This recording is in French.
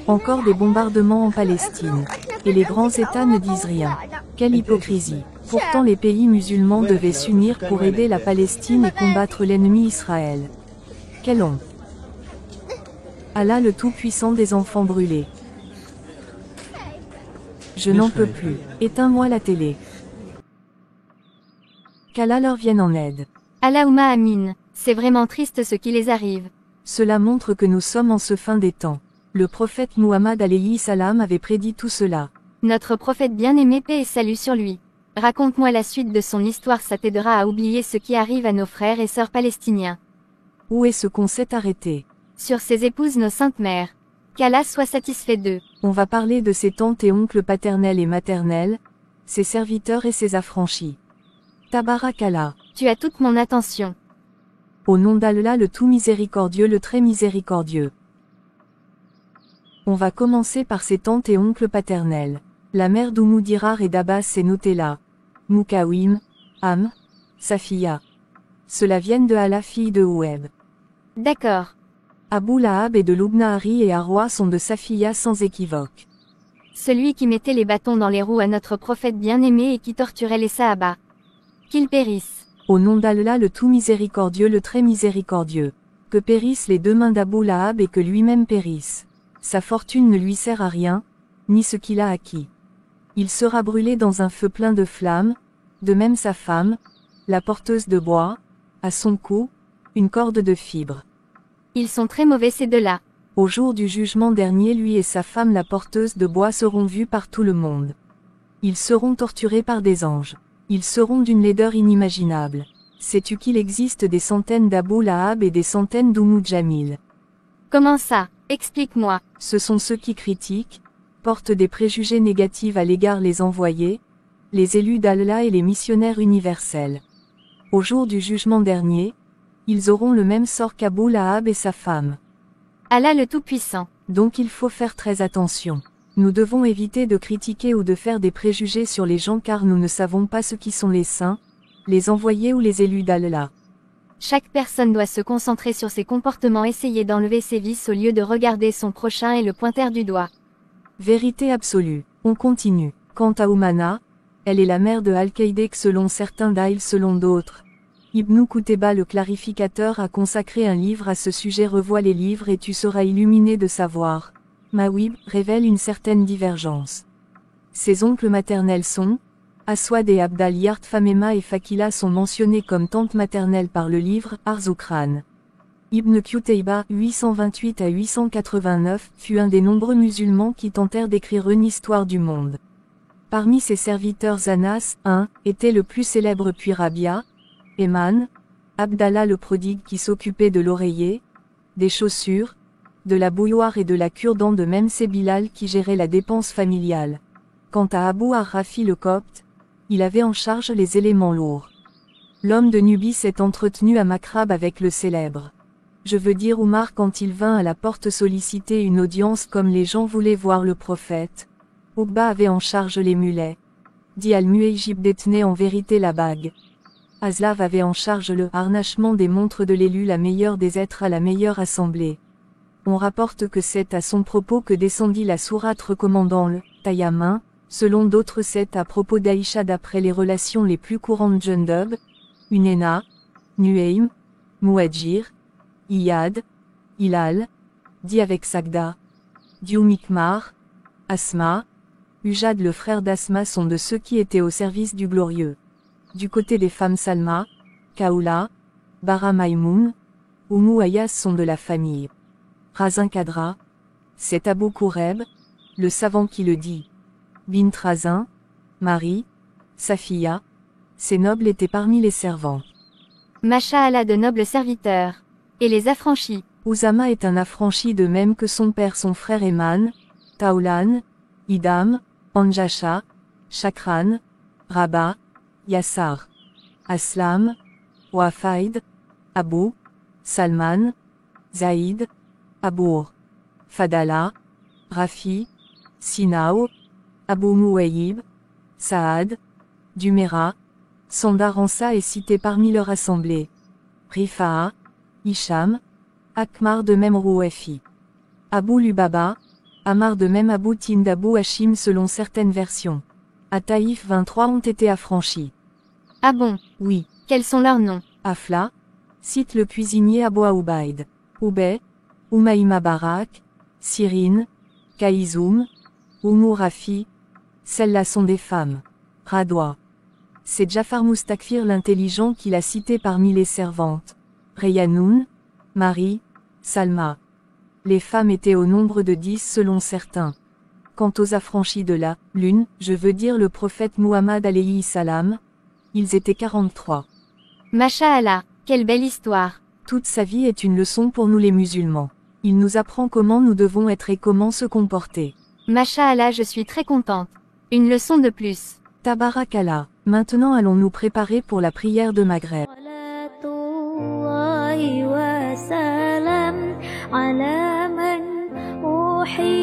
Encore des bombardements en Palestine. Et les grands États ne disent rien. Quelle hypocrisie. Pourtant les pays musulmans devaient s'unir pour aider la Palestine et combattre l'ennemi Israël. Quelle honte. Allah le Tout-Puissant des enfants brûlés. Je n'en peux plus. Éteins-moi la télé. Qu'Allah leur vienne en aide. Allahumma amin. C'est vraiment triste ce qui les arrive. Cela montre que nous sommes en ce fin des temps. Le prophète Muhammad alayhi salam avait prédit tout cela. Notre prophète bien-aimé, paix et salut sur lui. Raconte-moi la suite de son histoire, ça t'aidera à oublier ce qui arrive à nos frères et sœurs palestiniens. Où est-ce qu'on s'est arrêté? Sur ses épouses, nos saintes mères. Qu'Allah soit satisfait d'eux. On va parler de ses tantes et oncles paternels et maternels, ses serviteurs et ses affranchis. Tabarakallah. Tu as toute mon attention. Au nom d'Allah le tout miséricordieux, le très miséricordieux. On va commencer par ses tantes et oncles paternels. La mère d'Oumou Dirar et d'Abbas et Nutella. Moukawim, Am, Safiya. Cela viennent de Hala, fille de Oueb. D'accord. Abu Lahab et de Lubna-Hari et Arwa sont de Safiya sans équivoque. Celui qui mettait les bâtons dans les roues à notre prophète bien-aimé et qui torturait les Sahaba. Qu'ils périssent. Au nom d'Allah le tout miséricordieux, le très miséricordieux. Que périssent les deux mains d'Abu Lahab et que lui-même périsse. Sa fortune ne lui sert à rien, ni ce qu'il a acquis. Il sera brûlé dans un feu plein de flammes, de même sa femme, la porteuse de bois, à son cou, une corde de fibres. Ils sont très mauvais ces deux-là. Au jour du jugement dernier, lui et sa femme la porteuse de bois seront vus par tout le monde. Ils seront torturés par des anges. Ils seront d'une laideur inimaginable. Sais-tu qu'il existe des centaines d'Abu Lahab et des centaines d'Oumou Jamil? Comment ça? Explique-moi. Ce sont ceux qui critiquent, portent des préjugés négatifs à l'égard les envoyés, les élus d'Allah et les missionnaires universels. Au jour du jugement dernier, ils auront le même sort qu'Abu Lahab et sa femme. Allah le Tout-Puissant. Donc il faut faire très attention. Nous devons éviter de critiquer ou de faire des préjugés sur les gens car nous ne savons pas ce qui sont les saints, les envoyés ou les élus d'Allah. Chaque personne doit se concentrer sur ses comportements, essayer d'enlever ses vices au lieu de regarder son prochain et le pointer du doigt. Vérité absolue. On continue. Quant à Oumana, elle est la mère de Al-Qaïdek selon certains, Daïl selon d'autres. Ibn Qutayba le clarificateur a consacré un livre à ce sujet. Revois les livres et tu seras illuminé de savoir. Mawib révèle une certaine divergence. Ses oncles maternels sont Aswad et Abdal Yart. Famema et Fakila sont mentionnés comme tantes maternelles par le livre Arzukran. Ibn Qutayba 828 à 889 fut un des nombreux musulmans qui tentèrent d'écrire une histoire du monde. Parmi ses serviteurs, Anas, était le plus célèbre, puis Rabia, Eman, Abdallah le prodigue qui s'occupait de l'oreiller, des chaussures, de la bouilloire et de la cure-dent, de même c'est Bilal qui gérait la dépense familiale. Quant à Abu ar-Rafi le copte, il avait en charge les éléments lourds. L'homme de Nubie s'est entretenu à Makrab avec le célèbre. Je veux dire Oumar quand il vint à la porte solliciter une audience comme les gens voulaient voir le prophète. Uqba avait en charge les mulets. Dit Al-Mu'ayjib détenait en vérité la bague. Azlav avait en charge le harnachement des montres de l'élu, la meilleure des êtres à la meilleure assemblée. On rapporte que c'est à son propos que descendit la sourate recommandant le tayammum, selon d'autres c'est à propos d'Aïcha d'après les relations les plus courantes. Jundub, Unena, Nuaym, Mouadjir, Iyad, Hilal, dit avec Sagda, Diumikmar, Asma, Ujad le frère d'Asma sont de ceux qui étaient au service du glorieux. Du côté des femmes, Salma, Kaoula, Bara Maïmoun, Oumou Ayas sont de la famille. Razin Kadra, c'est Abou Koureb, le savant qui le dit. Bint Razin, Marie, Safiya, ces nobles étaient parmi les servants. Masha'Allah, de nobles serviteurs. Et les affranchis. Ousama est un affranchi de même que son père, son frère Eman, Taoulan, Idam, Anjasha, Shakran, Rabat, Yassar, Aslam, Wafaid, Abou, Salman, Zaïd, Abour, Fadala, Rafi, Sinao, Abou Mouaïb, Saad, Dumera, Sandaransa est cité parmi leur assemblée. Rifa'a, Hicham, Akmar de même Rouafi. Abou Lubaba, Amar de même Abu Tind Abu Hashim selon certaines versions. À Taïf 23 ont été affranchis. Ah bon? Oui. Quels sont leurs noms? Afla, cite le cuisinier Abu Ubaid. Ubay, Umaïma Barak, Cyrine, Kaïzoum, Oumu Rafi. Celles-là sont des femmes. Radwa. C'est Jafar Moustakfir l'intelligent qui l'a cité parmi les servantes. Rayanoun, Marie, Salma. Les femmes étaient au nombre de 10 selon certains. Quant aux affranchis de la lune, je veux dire le prophète Muhammad alayhi salam, ils étaient 43. Masha'Allah, quelle belle histoire. Toute sa vie est une leçon pour nous les musulmans. Il nous apprend comment nous devons être et comment se comporter. Masha'Allah, je suis très contente. Une leçon de plus. Tabarakallah. Maintenant allons-nous préparer pour la prière de Maghreb. على من أوحي